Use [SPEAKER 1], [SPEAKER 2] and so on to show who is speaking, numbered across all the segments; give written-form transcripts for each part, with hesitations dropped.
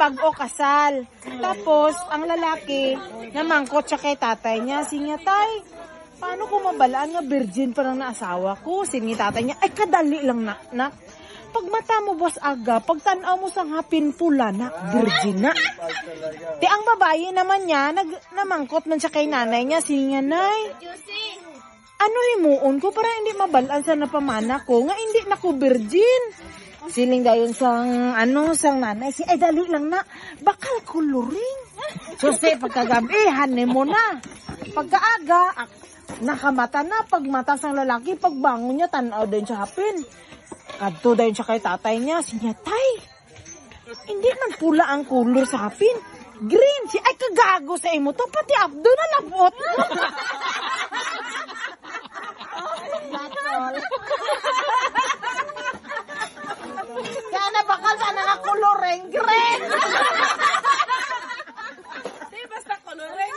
[SPEAKER 1] bago kasal. Tapos, ang lalaki, namangkot siya kay tatay niya. Sinya, tay, paano ko mabalaan nga virgin pa lang na asawa ko? Sinya tatay niya, ay kadali lang nak. Pag mata mo boss aga, pag tanaw mo sang hapin pula na, virgin na. Di ang babae naman niya, namangkot man siya kay nanay niya, sinya, nay, ano himuon ko para hindi mabalaan sa napamana ko, nga hindi na ko virgin. Siling dayon sang, sang nanay, ay dali lang na, bakal kuluring. Susi, pagkagabihan ni mo na. Pagkaaga, nakamata na, pag mata sang lalaki, pagbangon niya, tanaw din siya hapin. Kadto dahil siya kay tatay niya, siya, tay, hindi man pula ang color sa hapin. Green, ay kagago sa imo to, pati abdo na labot. Kaya na bakal sana na coloreng green. Di basta coloreng.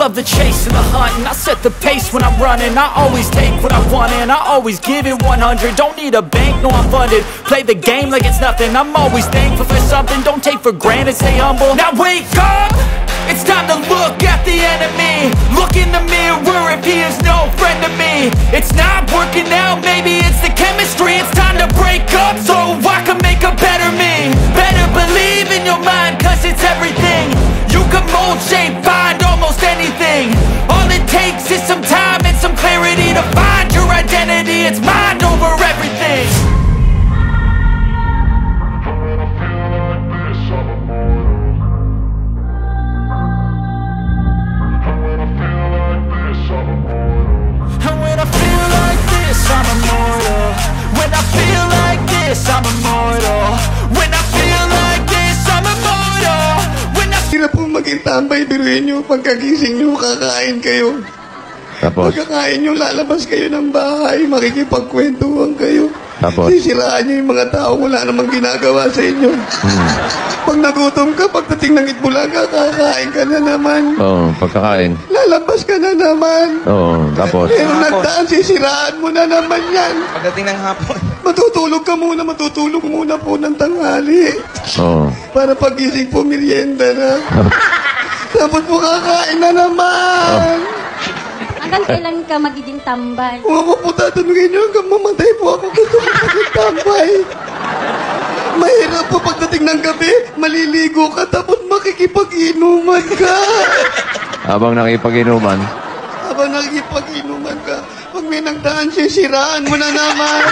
[SPEAKER 2] Love the chase and the hunt, and I set the pace when I'm running. I always take what I want and I always give it 100. Don't need a bank, no I'm funded. Play the game like it's nothing. I'm always thankful for something. Don't take for granted, stay humble. Now wake up, it's time to look at the enemy. Look in the mirror if he is no friend to me. It's not working out, maybe it's the chemistry. It's time to break up so I can make a better me. Better believe in your mind, cause it's everything. You can mold, shape, find almost anything. All it takes is some time and some clarity to find your identity. It's mind over everything. And when I feel like this, I'm immortal. When I feel like this, I'm immortal. When I feel like this, I'm immortal.
[SPEAKER 3] Hirap po maging tambay, biruin nyo, pagkagising nyo, kakain kayo.
[SPEAKER 4] Tapos?
[SPEAKER 3] Pagkakain nyo, lalabas kayo ng bahay, makikipagkwentuhan kayo.
[SPEAKER 4] Tapos?
[SPEAKER 3] Sisiraan nyo yung mga tao, wala namang ginagawa sa inyo. Pag nagutom ka, pagdating ng Itbulaga, kakain ka na naman.
[SPEAKER 4] Oo, pagkakain.
[SPEAKER 3] Lalabas ka na naman.
[SPEAKER 4] Oo, tapos?
[SPEAKER 3] Pero nagdaan, sisiraan mo na naman yan.
[SPEAKER 5] Pagdating ng hapon.
[SPEAKER 3] Matutulog muna po ng tanghali.
[SPEAKER 4] Oo.
[SPEAKER 3] Para pagising po, merienda na. Tapos po kakain na naman.
[SPEAKER 6] Hanggang kailan ka magiging tambay?
[SPEAKER 3] Kung ako po tatanungin nyo, hanggang mamatay po ako, gusto ko maging tambay. Mahirap po pagdating ng gabi, maliligo ka, tapos makikipag-inuman ka.
[SPEAKER 4] Habang nakipag-inuman?
[SPEAKER 3] Habang nakikipag-inuman ka, pag may nagdaan, sisiraan mo na naman.